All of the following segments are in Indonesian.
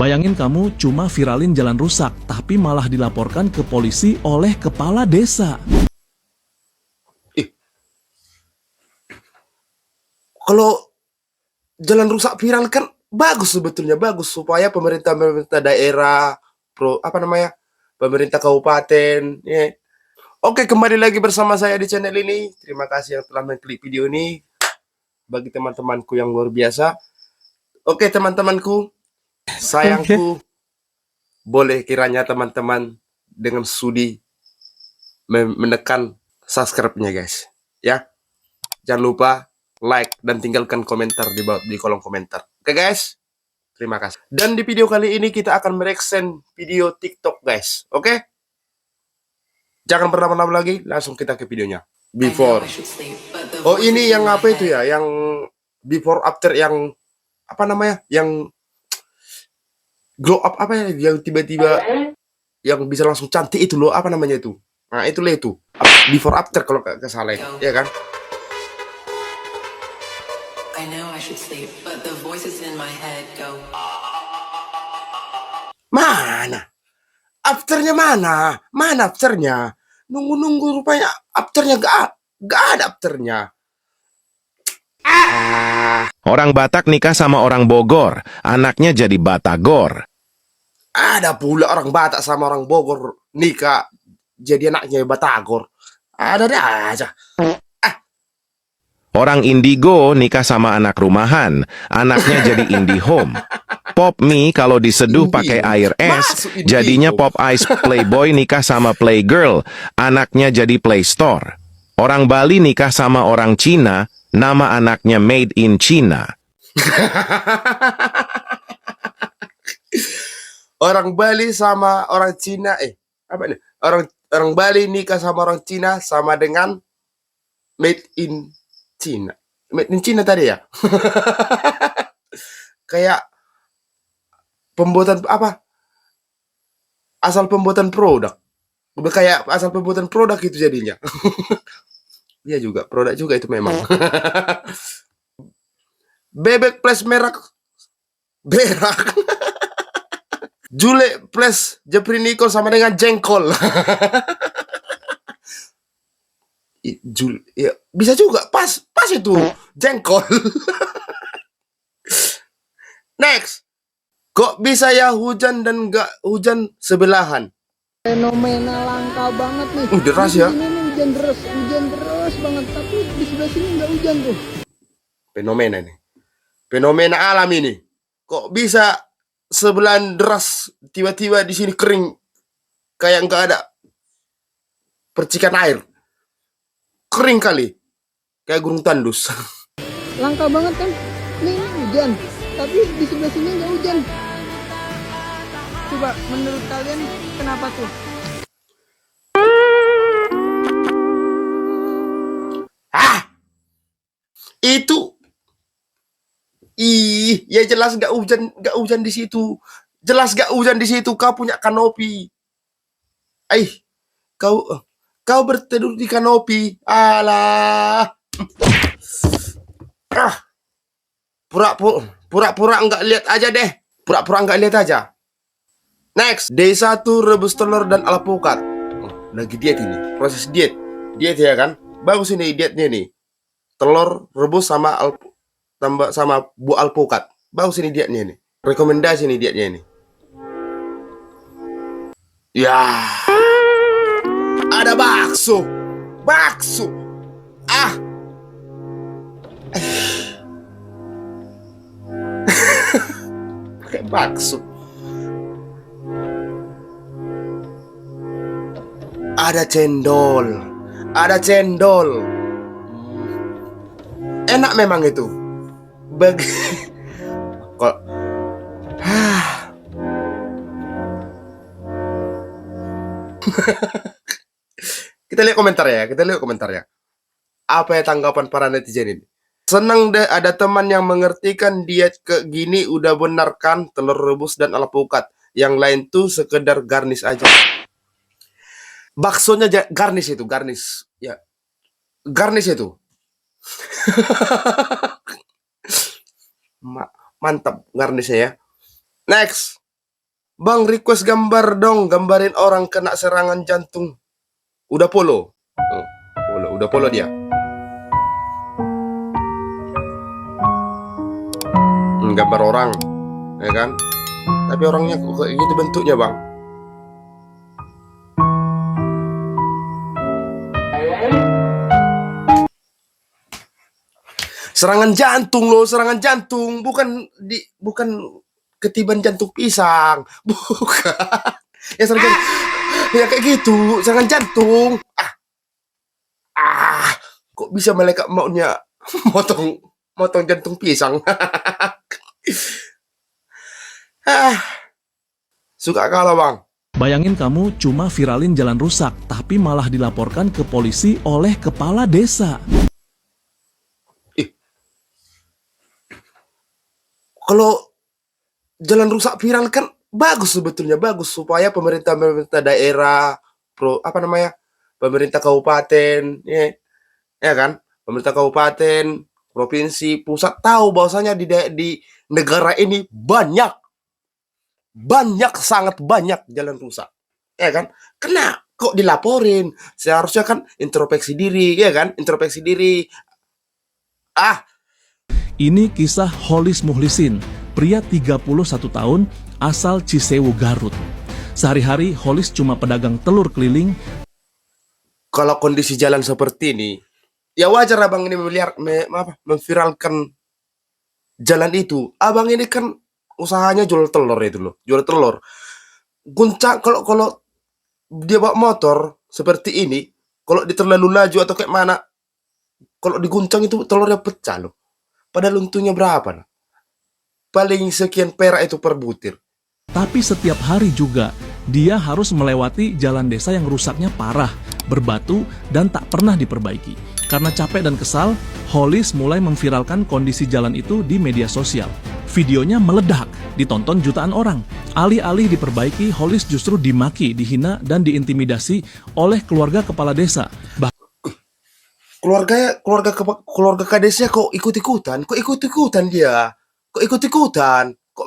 Bayangin kamu cuma viralin jalan rusak, tapi malah dilaporkan ke polisi oleh kepala desa. Kalau jalan rusak viral kan bagus, sebetulnya bagus, supaya pemerintah daerah, pemerintah kabupaten, ya. Oke, kembali lagi bersama saya di channel ini. Terima kasih yang telah mengklik video ini. Bagi teman-temanku yang luar biasa. Oke, teman-temanku, sayangku, boleh kiranya teman-teman dengan sudi menekan subscribe-nya, guys. Ya, jangan lupa like dan tinggalkan komentar di kolom komentar. Oke, guys, terima kasih. Dan di video kali ini kita akan mereaction video TikTok, guys. Oke, jangan berlama-lama lagi, langsung kita ke videonya. Before. Oh, ini yang apa itu ya? Yang before after, yang apa namanya? Yang glow up apa ya? Yang tiba-tiba yang bisa langsung cantik itu loh, apa namanya itu? Nah, itulah itu. Before after kalau nggak salah, ya kan? I know I should sleep, but the voices in my head go. Mana? Afternya mana? Mana afternya? Nunggu-nunggu rupanya afternya gak ada afternya. Orang Batak nikah sama orang Bogor, anaknya jadi Batagor. Ada pula orang Batak sama orang Bogor nikah jadi anaknya Batagor. Ada aja. Orang Indigo nikah sama anak rumahan, anaknya jadi Indihome. Pop mie kalau diseduh pakai air es, jadinya Pop Ice. Playboy nikah sama Playgirl, anaknya jadi Playstore. Orang Bali nikah sama orang Cina, nama anaknya Made in China. Orang Bali sama orang Cina, apa nih? Orang Bali nikah sama orang Cina sama dengan Made in China. Made in China tadi ya? Kayak pembuatan apa? Asal pembuatan produk. Udah kayak asal pembuatan produk itu jadinya. Iya juga, produk juga itu memang. Bebek plus merak. Berak. Jule plus Jepri Nicole sama dengan jengkol. Ya, bisa juga, pas itu jengkol. Next, kok bisa ya hujan dan nggak hujan sebelahan? Fenomena langka banget nih. Deras ya. Ini hujan deras banget, tapi di sebelah sini nggak hujan tuh. Fenomena nih, fenomena alam ini. Kok bisa sebelahan deras, tiba-tiba di sini kering, kayak nggak ada percikan air. Kering kali, kayak gunung tandus. Langka banget kan? Ini hujan, tapi di sebelah sini nggak hujan. Coba menurut kalian kenapa tuh? Itu, ya jelas nggak hujan di situ. Jelas nggak hujan di situ. Kau punya kanopi. Kau berteduh di kanopi. Alah. Pura-pura nggak lihat aja deh. Pura-pura nggak lihat aja. Next, day 1 rebus telur dan alpukat. Lagi diet ini, proses diet ya kan? Bagus ini dietnya nih. Telur rebus sama tambah sama buah alpukat. Bagus ini dietnya nih. Rekomendasi nih dietnya ini. Ya. Ada bakso. Kayak bakso. Ada cendol. Enak memang itu. Kok kita lihat komentar ya. Apa ya tanggapan para netizen ini? Senang deh ada teman yang mengertikan diet ke gini udah benar kan, telur rebus dan alpukat. Yang lain tuh sekedar garnish aja. Baksonya garnish ya. Garnish itu. Mantap garnishnya ya. Next, Bang, request gambar dong, gambarin orang kena serangan jantung. Udah follow. Udah follow dia. Gambar orang, ya kan? Tapi orangnya kok kayak gitu bentuknya, Bang. Serangan jantung loh, serangan jantung, bukan ketiban jantung pisang, bukan. Ya serangan, ya kayak gitu, serangan jantung. Kok bisa malaikat maunya motong jantung pisang? Suka kalah, Bang. Bayangin kamu cuma viralin jalan rusak, tapi malah dilaporkan ke polisi oleh kepala desa. Kalau jalan rusak viral kan bagus sebetulnya, bagus supaya pemerintah daerah, pemerintah kabupaten, ya kan, pemerintah kabupaten, provinsi, pusat tahu bahwasanya di negara ini banyak, sangat banyak jalan rusak, ya kan? Kena kok dilaporin? Seharusnya kan introspeksi diri, ya kan? Introspeksi diri. Ini kisah Holis Muhlisin, pria 31 tahun asal Cisewu, Garut. Sehari-hari Holis cuma pedagang telur keliling. Kalau kondisi jalan seperti ini, ya wajar abang ini memviralkan jalan itu. Abang ini kan usahanya jual telur itu loh, jual telur. Guncang kalau dia bawa motor seperti ini, kalau dia terlalu laju atau kayak mana, kalau diguncang itu telurnya pecah loh. Padahal untungnya berapa? Nah? Paling sekian perak itu per butir. Tapi setiap hari juga, dia harus melewati jalan desa yang rusaknya parah, berbatu, dan tak pernah diperbaiki. Karena capek dan kesal, Holis mulai memviralkan kondisi jalan itu di media sosial. Videonya meledak, ditonton jutaan orang. Alih-alih diperbaiki, Holis justru dimaki, dihina, dan diintimidasi oleh keluarga kepala desa. Keluarga kadesnya kok ikut-ikutan dia, kok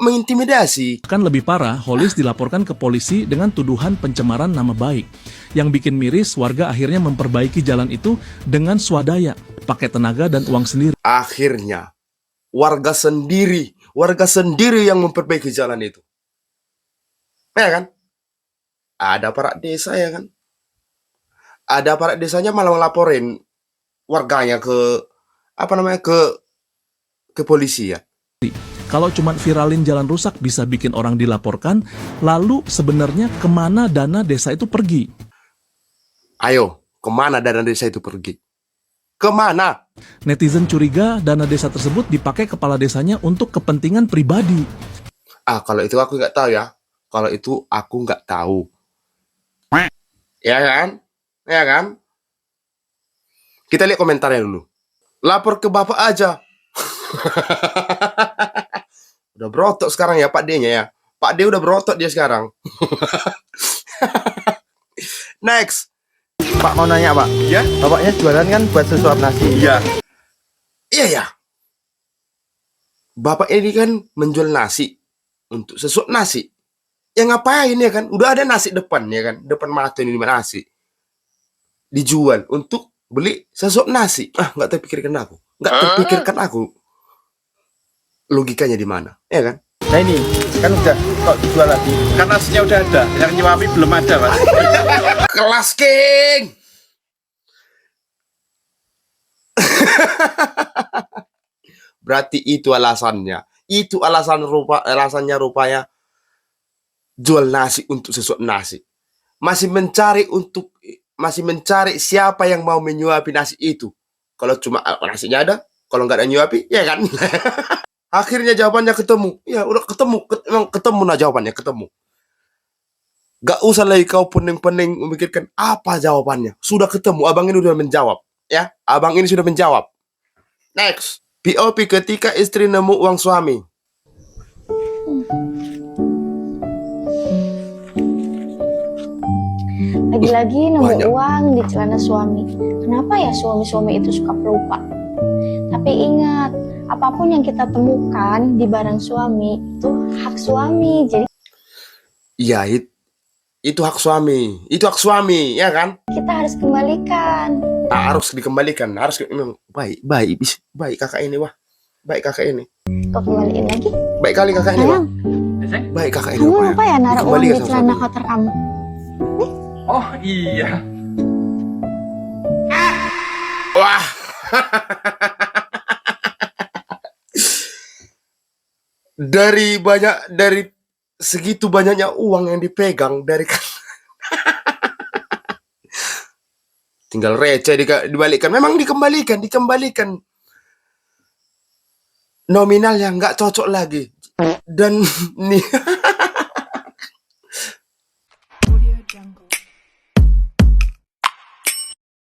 mengintimidasi. Bahkan lebih parah, Holis dilaporkan ke polisi dengan tuduhan pencemaran nama baik. Yang bikin miris, warga akhirnya memperbaiki jalan itu dengan swadaya, pakai tenaga dan uang sendiri. Akhirnya warga sendiri yang memperbaiki jalan itu, ya kan? Ada para desa, ya kan? Ada para desanya malah ngelaporin warganya ke polisi ya. Kalau cuma viralin jalan rusak bisa bikin orang dilaporkan, lalu sebenarnya kemana dana desa itu pergi? Ayo, kemana dana desa itu pergi? Kemana? Netizen curiga dana desa tersebut dipakai kepala desanya untuk kepentingan pribadi. Kalau itu aku nggak tahu ya. Kalau itu aku nggak tahu. Ya kan? Ya kan? Kita lihat komentarnya dulu. Lapor ke bapak aja. Udah berotot sekarang ya Pak D-nya ya. Pak D udah berotot dia sekarang. Next. Pak mau nanya Pak. Ya? Bapaknya jualan kan buat sesuap nasi. Iya. Iya ya. Bapak ini kan menjual nasi untuk sesuap nasi. Ya ngapain ya kan? Udah ada nasi depan ya kan? Depan mata ini nasi. Dijual untuk beli sesuap nasi. Nggak terpikirkan aku. Logikanya di mana? Ya kan? Nah ini kan udah kok dijual lagi. Kan nasinya udah ada, yang nyuapi belum ada, Mas. Kelas King. Berarti itu alasannya. Itu alasannya rupanya jual nasi untuk sesuap nasi. Masih mencari siapa yang mau menyuapi nasi itu. Kalau cuma nasinya ada, kalau nggak ada nyuapi, ya kan? Akhirnya jawabannya ketemu. Ya udah ketemu nah jawabannya ketemu. Gak usah lagi kau pening-pening memikirkan apa jawabannya. Sudah ketemu, abang ini sudah menjawab. Ya, abang ini sudah menjawab. Next. POP ketika istri nemu uang suami. Lagi-lagi nemu Banyak. uang di celana suami. Kenapa ya suami-suami itu suka pelupa? Tapi ingat, apapun yang kita temukan di barang suami itu hak suami. Jadi Iya, itu hak suami. Itu hak suami, ya kan? Kita harus kembalikan. Harus dikembalikan. Harus memang baik kakak ini, wah. Baik kakak ini. Kau kembaliin lagi. Baik kali kakak ini, wah. Sayang, Baik kakak ini. kamu wah. lupa ya naruh uang Dikembalikan di sama celana suami. kotor kamu? Oh iya. Wah. dari segitu banyaknya uang yang dipegang dari tinggal receh dibalikkan. Memang dikembalikan. Nominal yang nggak cocok lagi. Dan nih